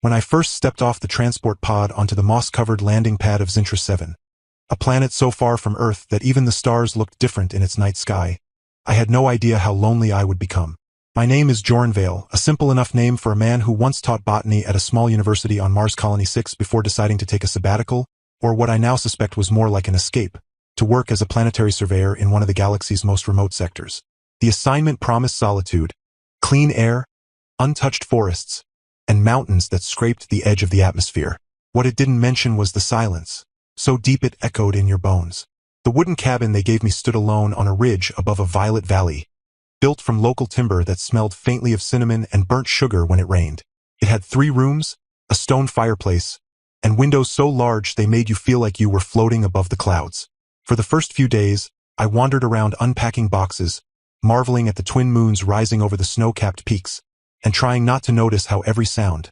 when I first stepped off the transport pod onto the moss-covered landing pad of Zintra 7. A planet so far from Earth that even the stars looked different in its night sky. I had no idea how lonely I would become. My name is Joranvale, a simple enough name for a man who once taught botany at a small university on Mars Colony 6 before deciding to take a sabbatical, or what I now suspect was more like an escape, to work as a planetary surveyor in one of the galaxy's most remote sectors. The assignment promised solitude, clean air, untouched forests, and mountains that scraped the edge of the atmosphere. What it didn't mention was the silence, so deep it echoed in your bones. The wooden cabin they gave me stood alone on a ridge above a violet valley, built from local timber that smelled faintly of cinnamon and burnt sugar when it rained. It had 3 rooms, a stone fireplace, and windows so large they made you feel like you were floating above the clouds. For the first few days, I wandered around unpacking boxes, marveling at the twin moons rising over the snow-capped peaks, and trying not to notice how every sound,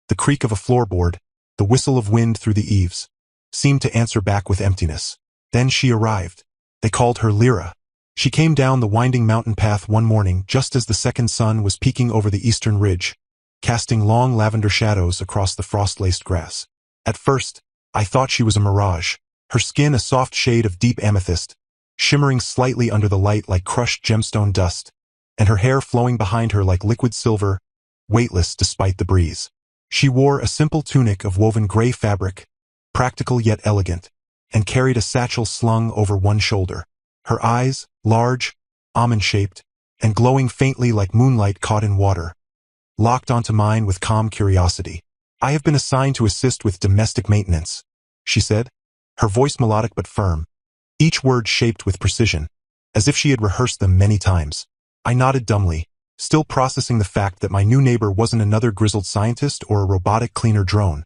the creak of a floorboard, the whistle of wind through the eaves, seemed to answer back with emptiness. Then she arrived. They called her Lyra. She came down the winding mountain path one morning just as the second sun was peeking over the eastern ridge, casting long lavender shadows across the frost-laced grass. At first, I thought she was a mirage, her skin a soft shade of deep amethyst, shimmering slightly under the light like crushed gemstone dust, and her hair flowing behind her like liquid silver, weightless despite the breeze. She wore a simple tunic of woven gray fabric, practical yet elegant, and carried a satchel slung over one shoulder. Her eyes, large, almond-shaped, and glowing faintly like moonlight caught in water, locked onto mine with calm curiosity. "I have been assigned to assist with domestic maintenance," she said, her voice melodic but firm, each word shaped with precision, as if she had rehearsed them many times. I nodded dumbly, still processing the fact that my new neighbor wasn't another grizzled scientist or a robotic cleaner drone,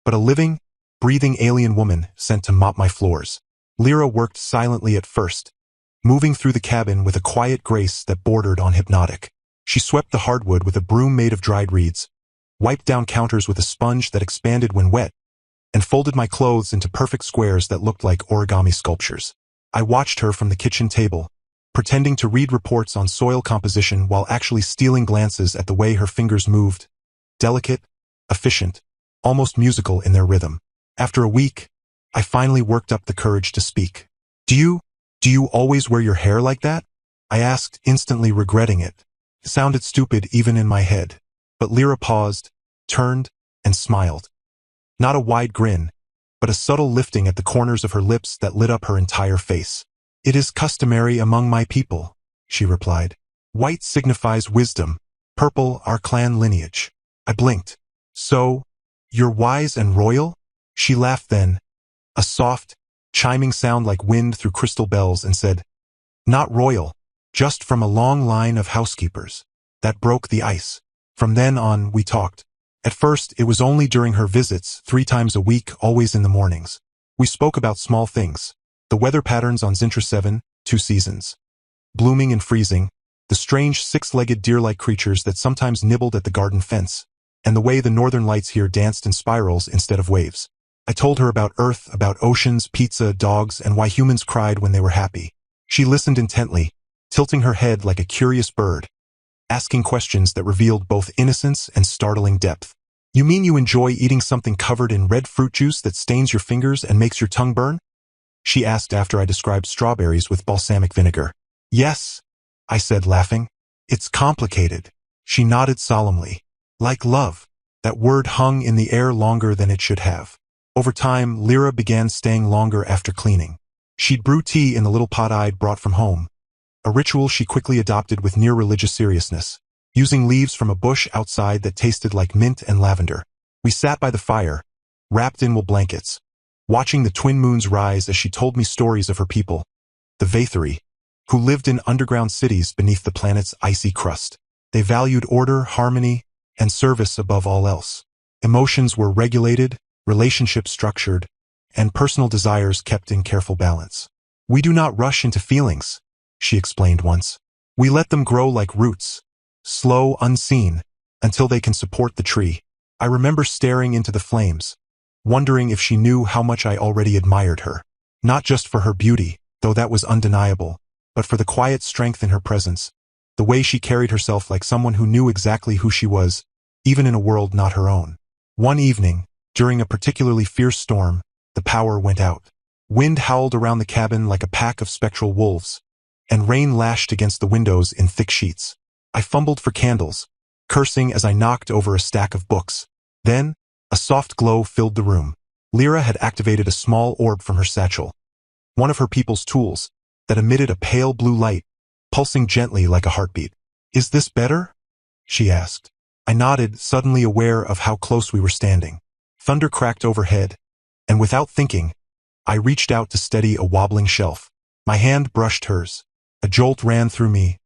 but a living, breathing alien woman sent to mop my floors. Lyra worked silently at first, moving through the cabin with a quiet grace that bordered on hypnotic. She swept the hardwood with a broom made of dried reeds, wiped down counters with a sponge that expanded when wet, and folded my clothes into perfect squares that looked like origami sculptures. I watched her from the kitchen table, pretending to read reports on soil composition while actually stealing glances at the way her fingers moved, delicate, efficient, almost musical in their rhythm. After a week, I finally worked up the courage to speak. Do you always wear your hair like that?" I asked, instantly regretting it. It sounded stupid even in my head. But Lyra paused, turned, and smiled. Not a wide grin, but a subtle lifting at the corners of her lips that lit up her entire face. "It is customary among my people," she replied. "White signifies wisdom, purple our clan lineage." I blinked. "So, you're wise and royal?" She laughed then, a soft, chiming sound like wind through crystal bells, and said, "Not royal, just from a long line of housekeepers." That broke the ice. From then on, we talked. At first, it was only during her visits, 3 times a week, always in the mornings. We spoke about small things. The weather patterns on Zintra 7, 2 seasons. Blooming and freezing, the strange 6-legged deer-like creatures that sometimes nibbled at the garden fence, and the way the northern lights here danced in spirals instead of waves. I told her about Earth, about oceans, pizza, dogs, and why humans cried when they were happy. She listened intently, tilting her head like a curious bird, asking questions that revealed both innocence and startling depth. "You mean you enjoy eating something covered in red fruit juice that stains your fingers and makes your tongue burn?" she asked after I described strawberries with balsamic vinegar. "Yes," I said, laughing. "It's complicated." She nodded solemnly. "Like love." That word hung in the air longer than it should have. Over time, Lyra began staying longer after cleaning. She'd brew tea in the little pot I'd brought from home, a ritual she quickly adopted with near-religious seriousness, using leaves from a bush outside that tasted like mint and lavender. We sat by the fire, wrapped in wool blankets, watching the twin moons rise as she told me stories of her people, the Vathari, who lived in underground cities beneath the planet's icy crust. They valued order, harmony, and service above all else. Emotions were regulated, relationships structured, and personal desires kept in careful balance. "We do not rush into feelings," she explained once. "We let them grow like roots, slow, unseen, until they can support the tree." I remember staring into the flames, wondering if she knew how much I already admired her. Not just for her beauty, though that was undeniable, but for the quiet strength in her presence, the way she carried herself like someone who knew exactly who she was, even in a world not her own. One evening, during a particularly fierce storm, the power went out. Wind howled around the cabin like a pack of spectral wolves, and rain lashed against the windows in thick sheets. I fumbled for candles, cursing as I knocked over a stack of books. Then, a soft glow filled the room. Lyra had activated a small orb from her satchel, one of her people's tools, that emitted a pale blue light, pulsing gently like a heartbeat. "Is this better?" she asked. I nodded, suddenly aware of how close we were standing. Thunder cracked overhead, and without thinking, I reached out to steady a wobbling shelf. My hand brushed hers. A jolt ran through me,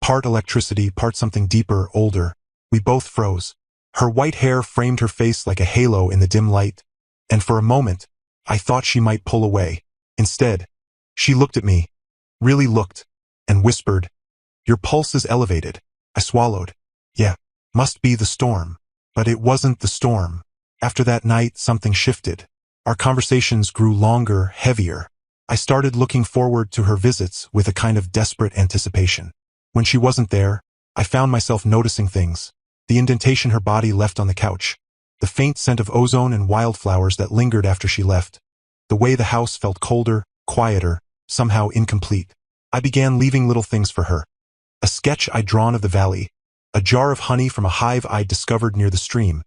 part electricity, part something deeper, older. We both froze. Her white hair framed her face like a halo in the dim light, and for a moment, I thought she might pull away. Instead, she looked at me, really looked, and whispered, "Your pulse is elevated." I swallowed. Yeah, must be the storm. But it wasn't the storm. After that night, something shifted. Our conversations grew longer, heavier. I started looking forward to her visits with a kind of desperate anticipation. When she wasn't there, I found myself noticing things. The indentation her body left on the couch, the faint scent of ozone and wildflowers that lingered after she left, the way the house felt colder, quieter, somehow incomplete. I began leaving little things for her. A sketch I'd drawn of the valley, a jar of honey from a hive I'd discovered near the stream,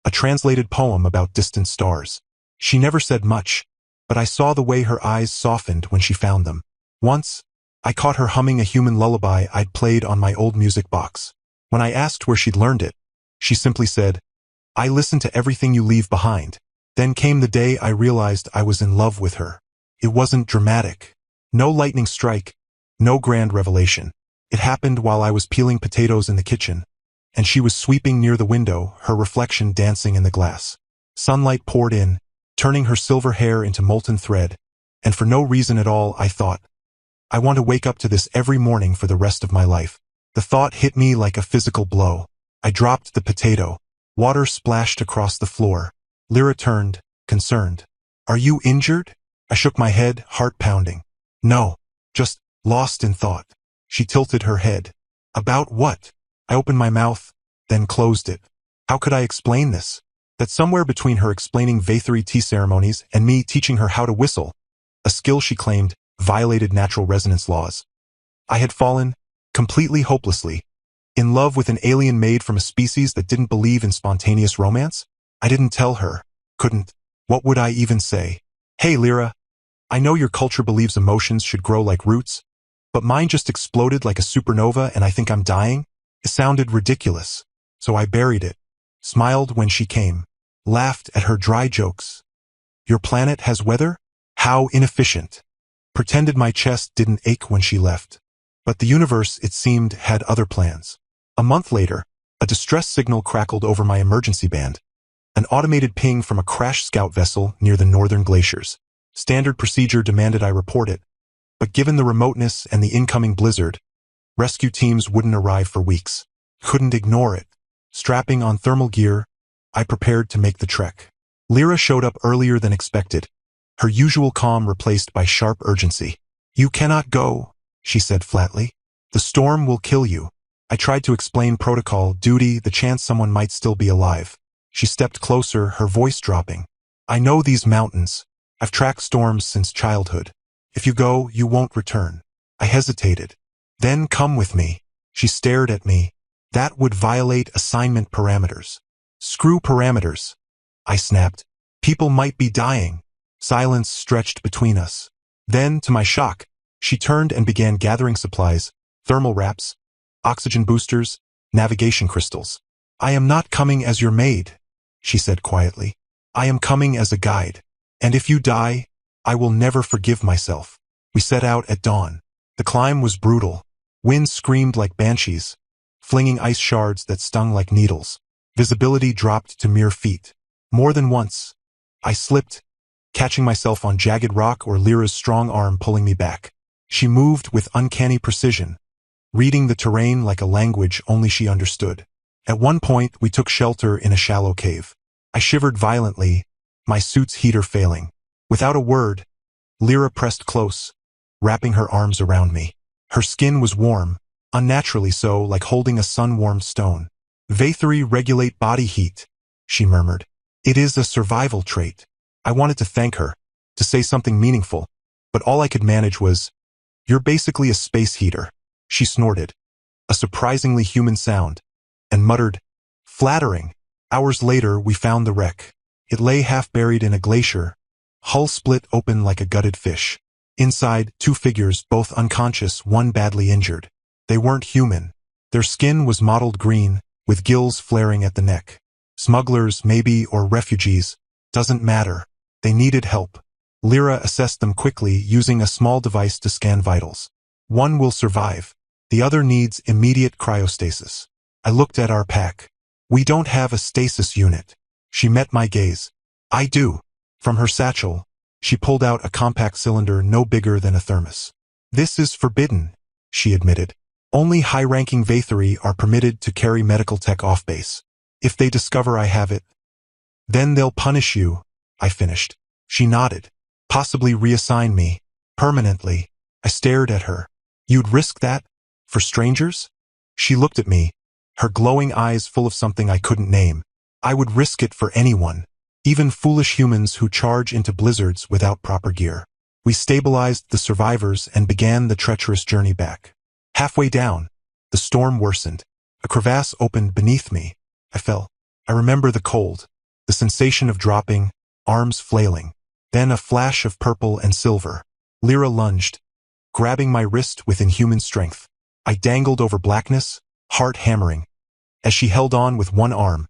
a translated poem about distant stars. She never said much, but I saw the way her eyes softened when she found them. Once, I caught her humming a human lullaby I'd played on my old music box. When I asked where she'd learned it, she simply said, "I listen to everything you leave behind." Then came the day I realized I was in love with her. It wasn't dramatic. No lightning strike, no grand revelation. It happened while I was peeling potatoes in the kitchen, and she was sweeping near the window, her reflection dancing in the glass. Sunlight poured in, turning her silver hair into molten thread, and for no reason at all, I thought, I want to wake up to this every morning for the rest of my life. The thought hit me like a physical blow. I dropped the potato. Water splashed across the floor. Lyra turned, concerned. "Are you injured?" I shook my head, heart pounding. "No, just lost in thought." She tilted her head. "About what?" I opened my mouth, then closed it. How could I explain this? That somewhere between her explaining Vathari tea ceremonies and me teaching her how to whistle, a skill she claimed violated natural resonance laws, I had fallen, completely hopelessly, in love with an alien maid from a species that didn't believe in spontaneous romance. I didn't tell her, couldn't. What would I even say? "Hey, Lyra, I know your culture believes emotions should grow like roots, but mine just exploded like a supernova and I think I'm dying." It sounded ridiculous, so I buried it, smiled when she came, laughed at her dry jokes. "Your planet has weather? How inefficient." Pretended my chest didn't ache when she left. But the universe, it seemed, had other plans. A month later, a distress signal crackled over my emergency band. An automated ping from a crashed scout vessel near the northern glaciers. Standard procedure demanded I report it, but given the remoteness and the incoming blizzard, rescue teams wouldn't arrive for weeks. Couldn't ignore it. Strapping on thermal gear, I prepared to make the trek. Lyra showed up earlier than expected, her usual calm replaced by sharp urgency. "You cannot go," she said flatly. "The storm will kill you." I tried to explain protocol, duty, the chance someone might still be alive. She stepped closer, her voice dropping. "I know these mountains. I've tracked storms since childhood. If you go, you won't return." I hesitated. "Then come with me." She stared at me. "That would violate assignment parameters." "Screw parameters," I snapped. "People might be dying." Silence stretched between us. Then, to my shock, she turned and began gathering supplies, thermal wraps, oxygen boosters, navigation crystals. "I am not coming as your maid," she said quietly. "I am coming as a guide. And if you die, I will never forgive myself." We set out at dawn. The climb was brutal. Winds screamed like banshees, flinging ice shards that stung like needles. Visibility dropped to mere feet. More than once, I slipped, catching myself on jagged rock or Lyra's strong arm pulling me back. She moved with uncanny precision, reading the terrain like a language only she understood. At one point, we took shelter in a shallow cave. I shivered violently, my suit's heater failing. Without a word, Lyra pressed close, wrapping her arms around me. Her skin was warm, unnaturally so, like holding a sun-warmed stone. "Vathari regulate body heat," she murmured. It is a survival trait. I wanted to thank her, to say something meaningful, but all I could manage was, "You're basically a space heater." She snorted, a surprisingly human sound, and muttered, "Flattering." Hours later, we found the wreck. It lay half buried in a glacier, hull split open like a gutted fish. Inside, two figures, both unconscious, one badly injured. They weren't human. Their skin was mottled green, with gills flaring at the neck. Smugglers, maybe, or refugees. Doesn't matter. They needed help. Lyra assessed them quickly, using a small device to scan vitals. One will survive. The other needs immediate cryostasis. I looked at our pack. We don't have a stasis unit. She met my gaze. I do. From her satchel, she pulled out a compact cylinder no bigger than a thermos. This is forbidden, she admitted. Only high-ranking Vathari are permitted to carry medical tech off-base. If they discover I have it, then they'll punish you, I finished. She nodded. Possibly reassign me. Permanently. I stared at her. You'd risk that? For strangers? She looked at me, her glowing eyes full of something I couldn't name. I would risk it for anyone, even foolish humans who charge into blizzards without proper gear. We stabilized the survivors and began the treacherous journey back. Halfway down, the storm worsened. A crevasse opened beneath me. I fell. I remember the cold, the sensation of dropping, arms flailing. Then a flash of purple and silver. Lyra lunged, grabbing my wrist with inhuman strength. I dangled over blackness, heart hammering. As she held on with one arm,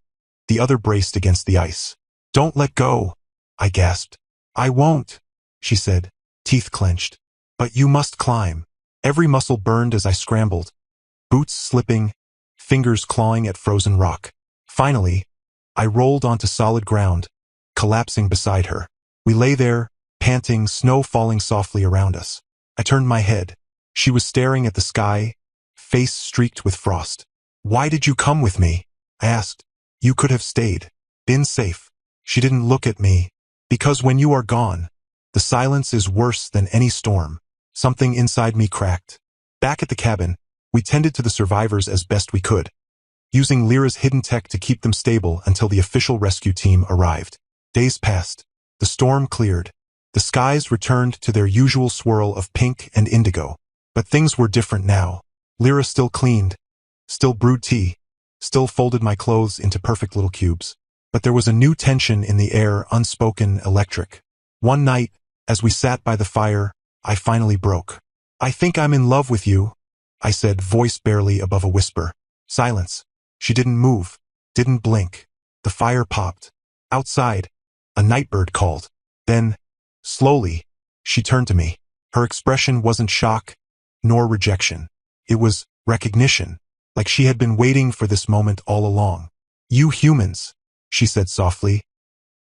the other braced against the ice. "Don't let go," I gasped. "I won't," she said, teeth clenched. "But you must climb." Every muscle burned as I scrambled, boots slipping, fingers clawing at frozen rock. Finally, I rolled onto solid ground, collapsing beside her. We lay there, panting, snow falling softly around us. I turned my head. She was staring at the sky, face streaked with frost. "Why did you come with me?" I asked. "You could have stayed. Been safe." She didn't look at me. "Because when you are gone, the silence is worse than any storm." Something inside me cracked. Back at the cabin, we tended to the survivors as best we could, using Lyra's hidden tech to keep them stable until the official rescue team arrived. Days passed. The storm cleared. The skies returned to their usual swirl of pink and indigo. But things were different now. Lyra still cleaned, still brewed tea, still folded my clothes into perfect little cubes. But there was a new tension in the air, unspoken, electric. One night, as we sat by the fire, I finally broke. "I think I'm in love with you," I said, voice barely above a whisper. Silence. She didn't move, didn't blink. The fire popped. Outside, a nightbird called. Then, slowly, she turned to me. Her expression wasn't shock, nor rejection. It was recognition, like she had been waiting for this moment all along. "You humans," she said softly,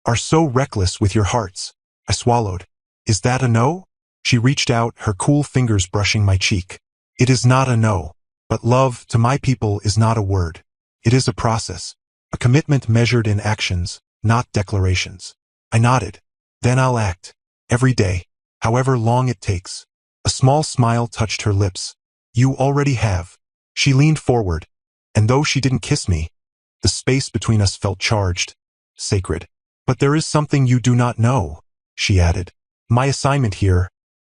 "are so reckless with your hearts." I swallowed. "Is that a no?" She reached out, her cool fingers brushing my cheek. "It is not a no. But love, to my people, is not a word. It is a process. A commitment measured in actions, not declarations." I nodded. "Then I'll act. Every day. However long it takes." A small smile touched her lips. "You already have." She leaned forward, and though she didn't kiss me, the space between us felt charged, sacred. "But there is something you do not know," she added. "My assignment here,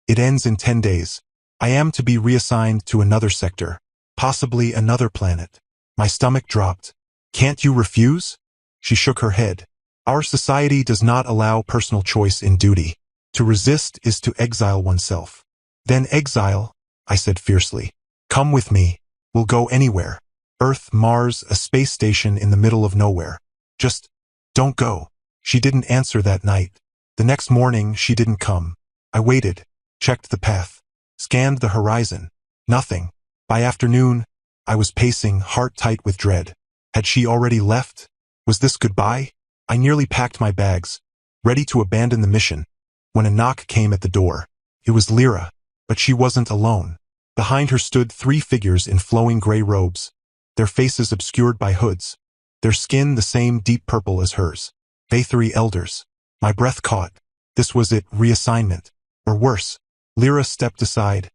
it ends in 10 days. I am to be reassigned to another sector, possibly another planet." My stomach dropped. "Can't you refuse?" She shook her head. "Our society does not allow personal choice in duty. To resist is to exile oneself." "Then exile," I said fiercely. "Come with me. We'll go anywhere. Earth, Mars, a space station in the middle of nowhere. Just don't go." She didn't answer that night. The next morning, she didn't come. I waited, checked the path, scanned the horizon. Nothing. By afternoon, I was pacing, heart tight with dread. Had she already left? Was this goodbye? I nearly packed my bags, ready to abandon the mission, when a knock came at the door. It was Lyra, but she wasn't alone. Behind her stood 3 figures in flowing gray robes, their faces obscured by hoods, their skin the same deep purple as hers. Vathari elders. My breath caught. This was it, reassignment. Or worse. Lyra stepped aside,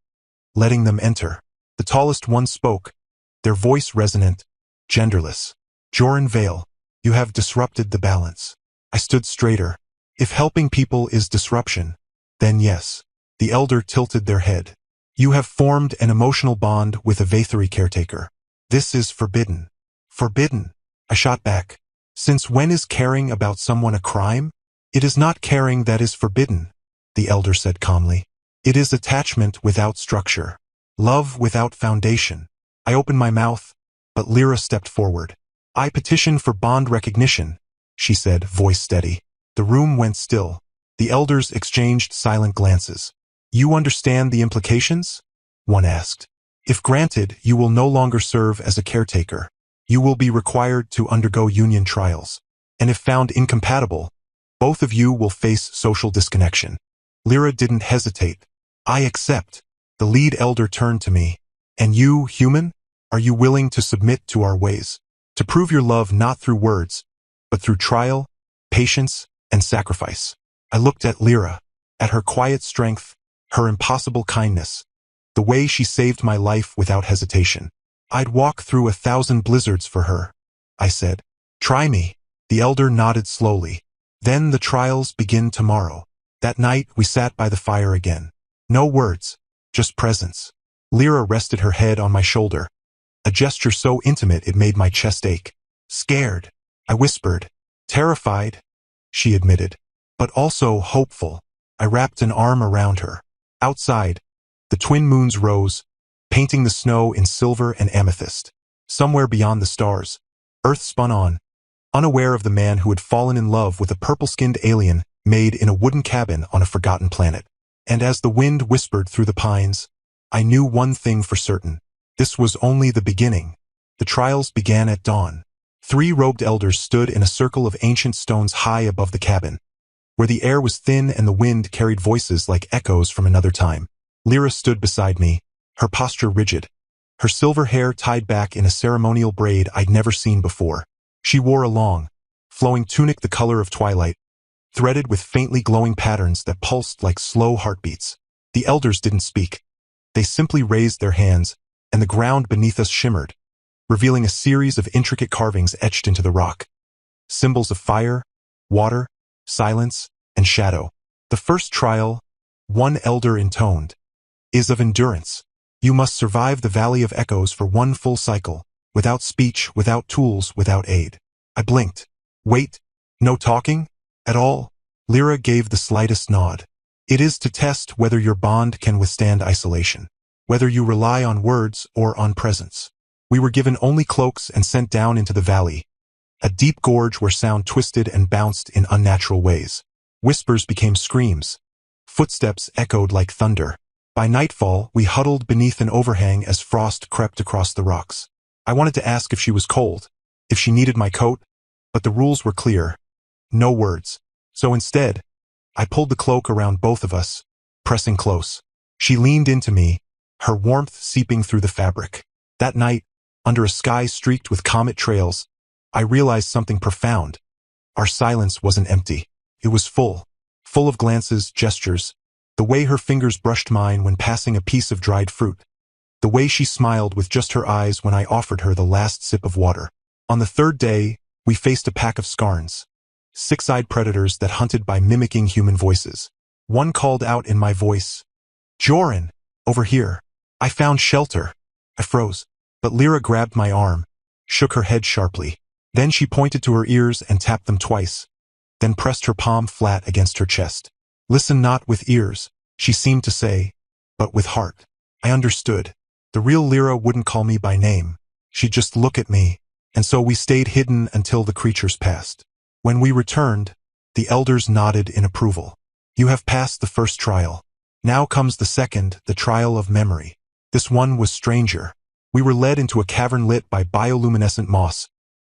letting them enter. The tallest one spoke, their voice resonant, genderless. "Joran Vale, you have disrupted the balance." I stood straighter. If helping people is disruption, then yes. The elder tilted their head. You have formed an emotional bond with a Vathari caretaker. This is forbidden. Forbidden? I shot back. Since when is caring about someone a crime? It is not caring that is forbidden, the elder said calmly. It is attachment without structure. Love without foundation. I opened my mouth, but Lyra stepped forward. I petition for bond recognition, she said, voice steady. The room went still. The elders exchanged silent glances. You understand the implications? One asked. If granted, you will no longer serve as a caretaker. You will be required to undergo union trials. And if found incompatible, both of you will face social disconnection. Lyra didn't hesitate. I accept. The lead elder turned to me. And you, human? Are you willing to submit to our ways? To prove your love not through words, but through trial, patience, and sacrifice. I looked at Lyra, at her quiet strength, her impossible kindness, the way she saved my life without hesitation. I'd walk through 1,000 blizzards for her, I said. Try me. The elder nodded slowly. Then the trials begin tomorrow. That night we sat by the fire again. No words, just presence. Lyra rested her head on my shoulder, a gesture so intimate it made my chest ache. Scared, I whispered. Terrified, she admitted, but also hopeful. I wrapped an arm around her. Outside, the twin moons rose, painting the snow in silver and amethyst. Somewhere beyond the stars, Earth spun on, unaware of the man who had fallen in love with a purple-skinned alien made in a wooden cabin on a forgotten planet. And as the wind whispered through the pines, I knew one thing for certain. This was only the beginning. The trials began at dawn. 3 robed elders stood in a circle of ancient stones high above the cabin, where the air was thin and the wind carried voices like echoes from another time. Lyra stood beside me, her posture rigid, her silver hair tied back in a ceremonial braid I'd never seen before. She wore a long, flowing tunic the color of twilight, threaded with faintly glowing patterns that pulsed like slow heartbeats. The elders didn't speak. They simply raised their hands, and the ground beneath us shimmered, revealing a series of intricate carvings etched into the rock. Symbols of fire, water, silence, and shadow. The first trial, one elder intoned, is of endurance. You must survive the Valley of Echoes for 1 full cycle, without speech, without tools, without aid. I blinked. Wait, no talking? At all? Lyra gave the slightest nod. It is to test whether your bond can withstand isolation, whether you rely on words or on presence. We were given only cloaks and sent down into the valley, a deep gorge where sound twisted and bounced in unnatural ways. Whispers became screams. Footsteps echoed like thunder. By nightfall, we huddled beneath an overhang as frost crept across the rocks. I wanted to ask if she was cold, if she needed my coat, but the rules were clear. No words. So instead, I pulled the cloak around both of us, pressing close. She leaned into me, her warmth seeping through the fabric. That night, under a sky streaked with comet trails, I realized something profound. Our silence wasn't empty. It was full of glances, gestures, the way her fingers brushed mine when passing a piece of dried fruit, the way she smiled with just her eyes when I offered her the last sip of water. On the 3rd day, we faced a pack of skarns, 6-eyed predators that hunted by mimicking human voices. One called out in my voice, Joran, over here. I found shelter. I froze, but Lyra grabbed my arm, shook her head sharply. Then she pointed to her ears and tapped them twice, then pressed her palm flat against her chest. Listen not with ears, she seemed to say, but with heart. I understood. The real Lyra wouldn't call me by name. She'd just look at me, and so we stayed hidden until the creatures passed. When we returned, the elders nodded in approval. You have passed the first trial. Now comes the second, the trial of memory. This one was stranger. We were led into a cavern lit by bioluminescent moss,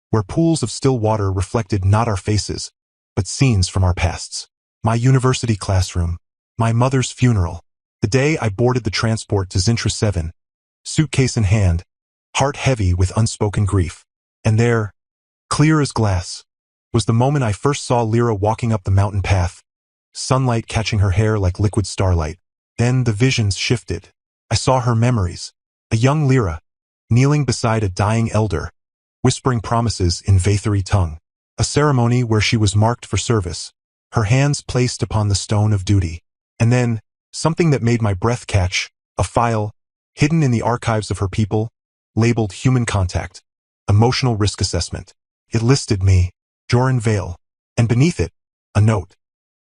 where pools of still water reflected not our faces, but scenes from our pasts. My university classroom, my mother's funeral, the day I boarded the transport to Zintra 7, suitcase in hand, heart heavy with unspoken grief. And there, clear as glass, was the moment I first saw Lyra walking up the mountain path, sunlight catching her hair like liquid starlight. Then the visions shifted. I saw her memories, a young Lyra, kneeling beside a dying elder, whispering promises in Vathari tongue. a ceremony where she was marked for service, her hands placed upon the stone of duty. And then, something that made my breath catch, a file, hidden in the archives of her people, labeled Human Contact, Emotional Risk Assessment. It listed me, Joran Vale, and beneath it, a note.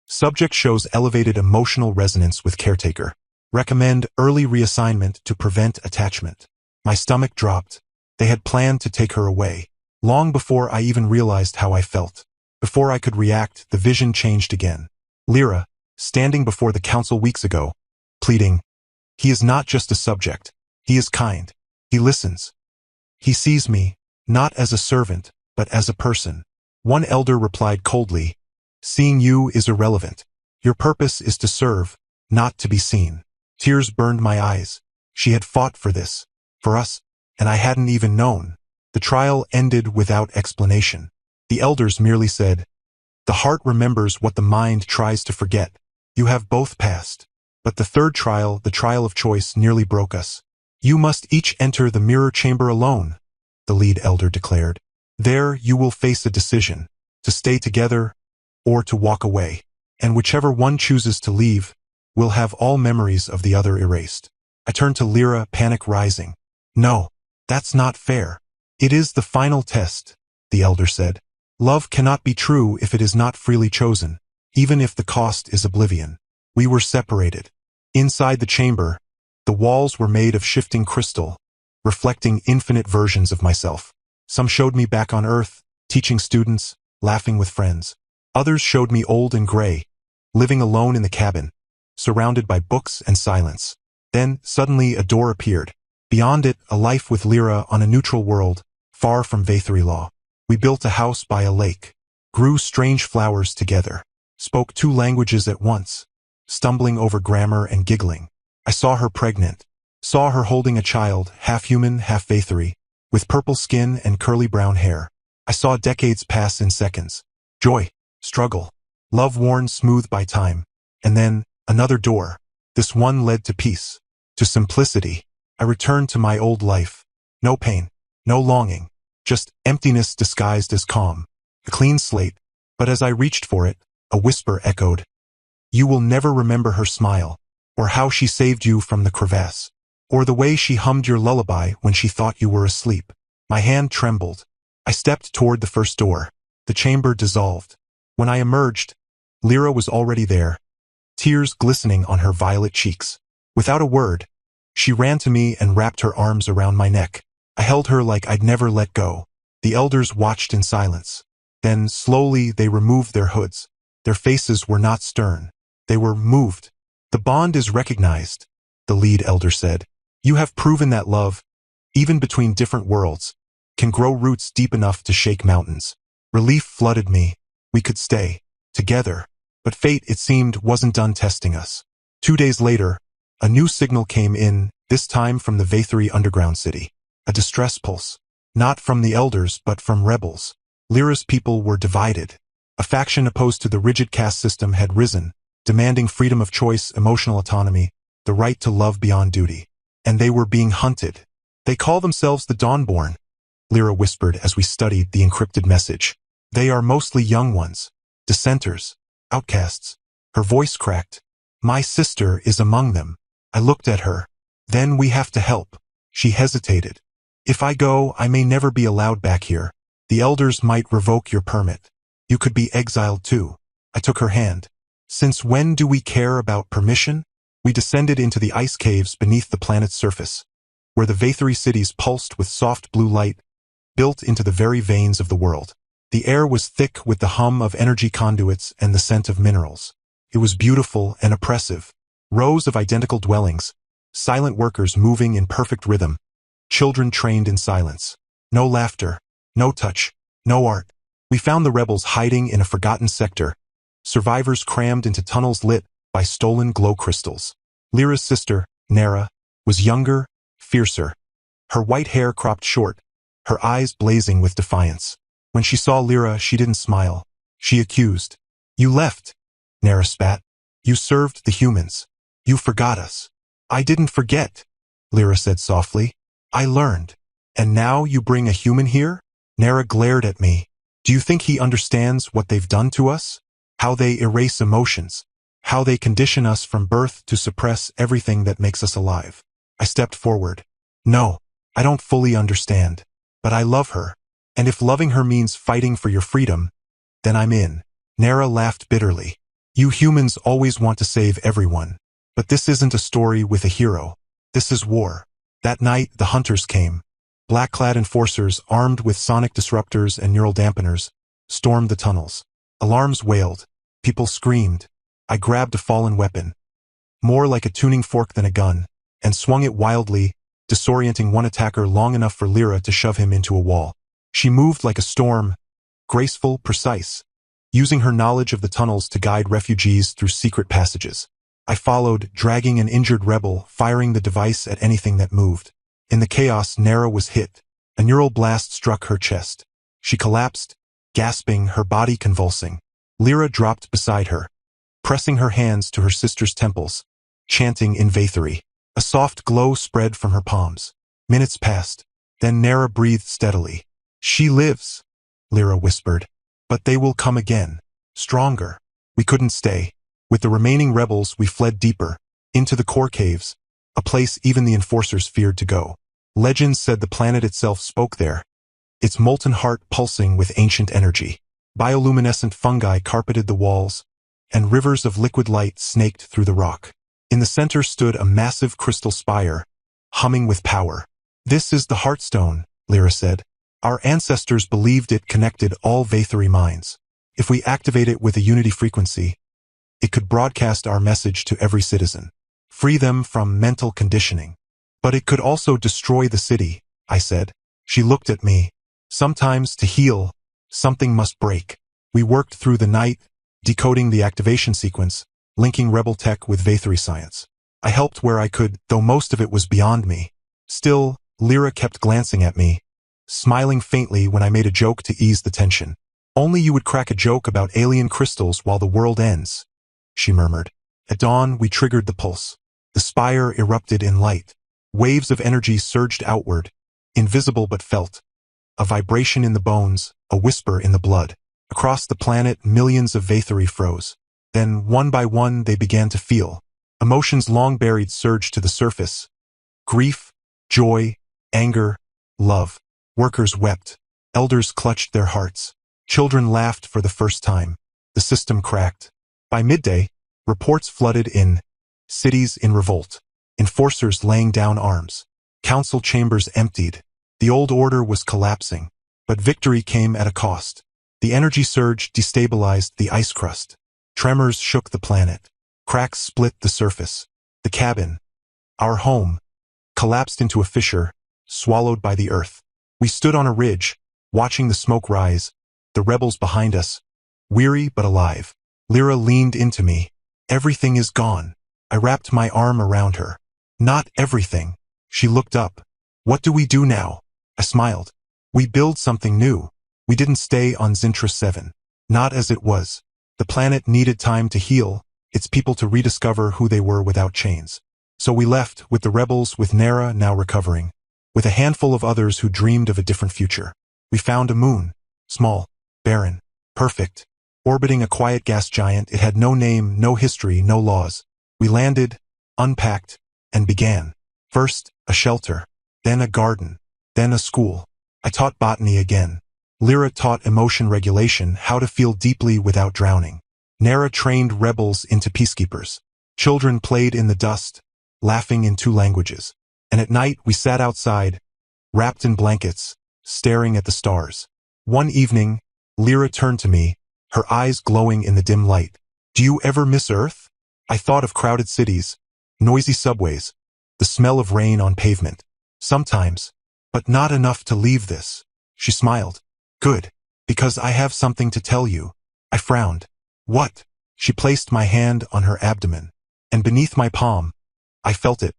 Subject shows elevated emotional resonance with caretaker. Recommend early reassignment to prevent attachment. My stomach dropped. They had planned to take her away. Long before I even realized how I felt. Before I could react, the vision changed again. Lyra, standing before the council weeks ago, pleading, "He is not just a subject. He is kind. He listens. He sees me, not as a servant, but as a person." One elder replied coldly, "Seeing you is irrelevant. Your purpose is to serve, not to be seen." Tears burned my eyes. She had fought for this, for us, and I hadn't even known. The trial ended without explanation. The elders merely said, "The heart remembers what the mind tries to forget. You have both passed." But the third trial, the trial of choice, nearly broke us. "You must each enter the mirror chamber alone," the lead elder declared. "There you will face a decision, to stay together or to walk away. And whichever one chooses to leave, will have all memories of the other erased." I turned to Lyra, panic rising. "No, that's not fair." "It is the final test," the elder said. "Love cannot be true if it is not freely chosen, even if the cost is oblivion." We were separated. Inside the chamber, the walls were made of shifting crystal, reflecting infinite versions of myself. Some showed me back on Earth, teaching students, laughing with friends. Others showed me old and gray, living alone in the cabin, surrounded by books and silence. Then, suddenly, a door appeared. Beyond it, a life with Lyra on a neutral world, far from Vathri law. We built a house by a lake, grew strange flowers together, spoke two languages at once, stumbling over grammar and giggling. I saw her pregnant, saw her holding a child, half human, half Vathri, with purple skin and curly brown hair. I saw decades pass in seconds. Joy, struggle, love worn smooth by time. And then, another door. This one led to peace, to simplicity. I returned to my old life. No pain, no longing, just emptiness disguised as calm. A clean slate. But as I reached for it, a whisper echoed. "You will never remember her smile, or how she saved you from the crevasse, or the way she hummed your lullaby when she thought you were asleep." My hand trembled. I stepped toward the first door. The chamber dissolved. When I emerged, Lyra was already there, tears glistening on her violet cheeks. Without a word, she ran to me and wrapped her arms around my neck. I held her like I'd never let go. The elders watched in silence. Then, slowly, they removed their hoods. Their faces were not stern. They were moved. "The bond is recognized," the lead elder said. "You have proven that love, even between different worlds, can grow roots deep enough to shake mountains." Relief flooded me. We could stay together. But fate, it seemed, wasn't done testing us. 2 days later, a new signal came in, this time from the Vathri underground city. A distress pulse. Not from the elders, but from rebels. Lyra's people were divided. A faction opposed to the rigid caste system had risen, demanding freedom of choice, emotional autonomy, the right to love beyond duty. And they were being hunted. "They call themselves the Dawnborn," Lyra whispered as we studied the encrypted message. "They are mostly young ones, dissenters, outcasts." Her voice cracked. "My sister is among them." I looked at her. "Then we have to help." She hesitated. "If I go, I may never be allowed back here. The elders might revoke your permit. You could be exiled too." I took her hand. "Since when do we care about permission?" We descended into the ice caves beneath the planet's surface, where the Vathri cities pulsed with soft blue light, built into the very veins of the world. The air was thick with the hum of energy conduits and the scent of minerals. It was beautiful and oppressive. Rows of identical dwellings, silent workers moving in perfect rhythm, children trained in silence. No laughter, no touch, no art. We found the rebels hiding in a forgotten sector, survivors crammed into tunnels lit by stolen glow crystals. Lyra's sister, Nera, was younger, fiercer. Her white hair cropped short, her eyes blazing with defiance. When she saw Lyra, she didn't smile. She accused. "You left," Nera spat. "You served the humans. You forgot us." "I didn't forget," Lyra said softly. "I learned. And now you bring a human here?" Nera glared at me. Do you think he understands what they've done to us? How they erase emotions? How they condition us from birth to suppress everything that makes us alive? I stepped forward. No, I don't fully understand. But I love her. And if loving her means fighting for your freedom, then I'm in. Nara laughed bitterly. You humans always want to save everyone. But this isn't a story with a hero. This is war. That night, the hunters came. Black-clad enforcers, armed with sonic disruptors and neural dampeners, stormed the tunnels. Alarms wailed. People screamed. I grabbed a fallen weapon, more like a tuning fork than a gun, and swung it wildly, disorienting one attacker long enough for Lyra to shove him into a wall. She moved like a storm, graceful, precise, using her knowledge of the tunnels to guide refugees through secret passages. I followed, dragging an injured rebel, firing the device at anything that moved. In the chaos, Nara was hit. A neural blast struck her chest. She collapsed, gasping, her body convulsing. Lyra dropped beside her, pressing her hands to her sister's temples, chanting in Vathari. A soft glow spread from her palms. Minutes passed. Then Nara breathed steadily. She lives, Lyra whispered. But they will come again. Stronger. We couldn't stay. With the remaining rebels, we fled deeper, into the core caves, a place even the enforcers feared to go. Legends said the planet itself spoke there, its molten heart pulsing with ancient energy. Bioluminescent fungi carpeted the walls, and rivers of liquid light snaked through the rock. In the center stood a massive crystal spire, humming with power. This is the Heartstone, Lyra said. Our ancestors believed it connected all Vathari minds. If we activate it with a unity frequency, it could broadcast our message to every citizen. Free them from mental conditioning. But it could also destroy the city, I said. She looked at me. Sometimes to heal, something must break. We worked through the night, decoding the activation sequence, linking rebel tech with Vathari science. I helped where I could, though most of it was beyond me. Still, Lyra kept glancing at me, smiling faintly when I made a joke to ease the tension. Only you would crack a joke about alien crystals while the world ends, she murmured. At dawn, we triggered the pulse. The spire erupted in light. Waves of energy surged outward, invisible but felt. A vibration in the bones, a whisper in the blood. Across the planet, millions of Vathari froze. Then, one by one, they began to feel. Emotions long buried surged to the surface. Grief, joy, anger, love. Workers wept. Elders clutched their hearts. Children laughed for the first time. The system cracked. By midday, reports flooded in. Cities in revolt. Enforcers laying down arms. Council chambers emptied. The old order was collapsing. But victory came at a cost. The energy surge destabilized the ice crust. Tremors shook the planet. Cracks split the surface. The cabin, our home, collapsed into a fissure, swallowed by the earth. We stood on a ridge, watching the smoke rise, the rebels behind us, weary but alive. Lyra leaned into me. Everything is gone. I wrapped my arm around her. Not everything. She looked up. What do we do now? I smiled. We build something new. We didn't stay on Zintra 7. Not as it was. The planet needed time to heal, its people to rediscover who they were without chains. So we left, with the rebels, with Nara now recovering, with a handful of others who dreamed of a different future. We found a moon. Small, barren, perfect. Orbiting a quiet gas giant, it had no name, no history, no laws. We landed, unpacked, and began. First, a shelter. Then a garden. Then a school. I taught botany again. Lyra taught emotion regulation, how to feel deeply without drowning. Nara trained rebels into peacekeepers. Children played in the dust, laughing in 2 languages. And at night we sat outside, wrapped in blankets, staring at the stars. One evening, Lyra turned to me, her eyes glowing in the dim light. Do you ever miss Earth? I thought of crowded cities, noisy subways, the smell of rain on pavement. Sometimes, but not enough to leave this. She smiled. Good, because I have something to tell you. I frowned. What? She placed my hand on her abdomen, and beneath my palm, I felt it.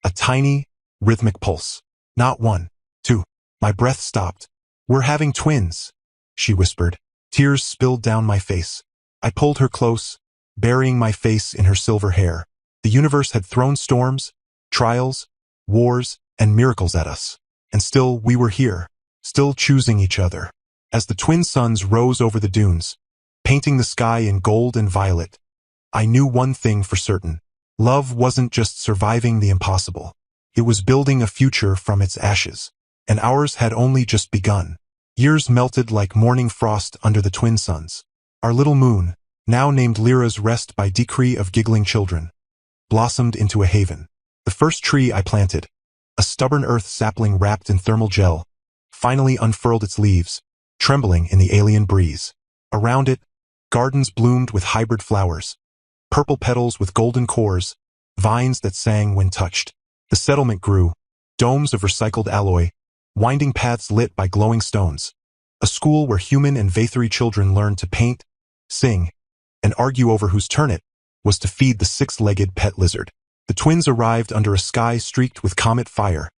A tiny, rhythmic pulse. Not 1, 2. My breath stopped. We're having twins, she whispered. Tears spilled down my face. I pulled her close, burying my face in her silver hair. The universe had thrown storms, trials, wars, and miracles at us. And still we were here, still choosing each other. As the twin suns rose over the dunes, painting the sky in gold and violet, I knew one thing for certain. Love wasn't just surviving the impossible. It was building a future from its ashes. And ours had only just begun. Years melted like morning frost under the twin suns. Our little moon, now named Lyra's Rest by decree of giggling children, blossomed into a haven. The first tree I planted, a stubborn earth sapling wrapped in thermal gel, finally unfurled its leaves, trembling in the alien breeze. Around it, gardens bloomed with hybrid flowers, purple petals with golden cores, vines that sang when touched. The settlement grew, domes of recycled alloy, winding paths lit by glowing stones. A school where human and Vathari children learned to paint, sing, and argue over whose turn it was to feed the six-legged pet lizard. The twins arrived under a sky streaked with comet fire,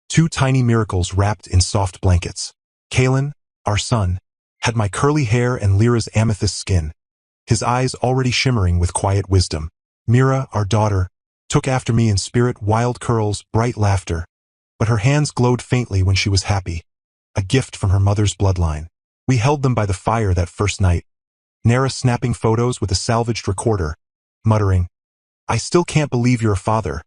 two tiny miracles wrapped in soft blankets. Kalen, our son, had my curly hair and Lyra's amethyst skin, his eyes already shimmering with quiet wisdom. Mira, our daughter, took after me in spirit, wild curls, bright laughter, but her hands glowed faintly when she was happy, a gift from her mother's bloodline. We held them by the fire that first night, Nara snapping photos with a salvaged recorder, muttering, "I still can't believe you're a father,"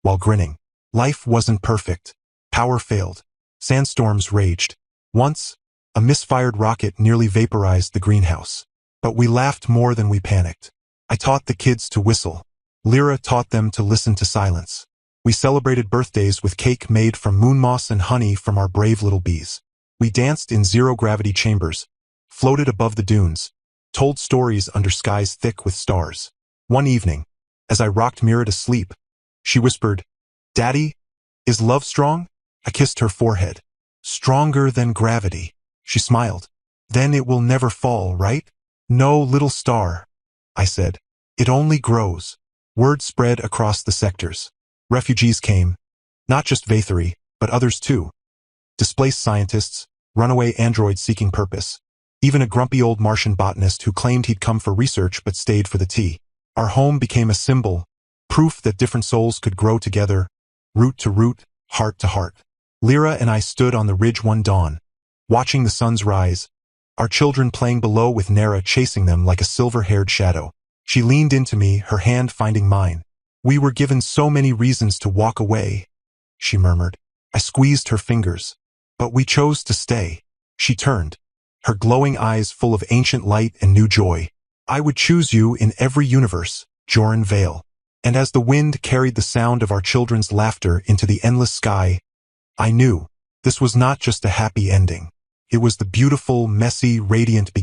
while grinning. Life wasn't perfect. Power failed. Sandstorms raged. Once, a misfired rocket nearly vaporized the greenhouse. But we laughed more than we panicked. I taught the kids to whistle. Lyra taught them to listen to silence. We celebrated birthdays with cake made from moon moss and honey from our brave little bees. We danced in zero-gravity chambers, floated above the dunes, told stories under skies thick with stars. One evening, as I rocked Mira to sleep, she whispered, "Daddy, is love strong?" I kissed her forehead. "Stronger than gravity." She smiled. "Then it will never fall, right?" "No, little star," I said. "It only grows." Word spread across the sectors. Refugees came, not just Vathari, but others too. Displaced scientists, runaway androids seeking purpose, even a grumpy old Martian botanist who claimed he'd come for research but stayed for the tea. Our home became a symbol, proof that different souls could grow together, root to root, heart to heart. Lyra and I stood on the ridge one dawn, watching the suns rise, our children playing below with Nara chasing them like a silver-haired shadow. She leaned into me, her hand finding mine. "We were given so many reasons to walk away," she murmured. I squeezed her fingers. "But we chose to stay." She turned, her glowing eyes full of ancient light and new joy. "I would choose you in every universe, Joran Vale." And as the wind carried the sound of our children's laughter into the endless sky, I knew this was not just a happy ending. It was the beautiful, messy, radiant beginning.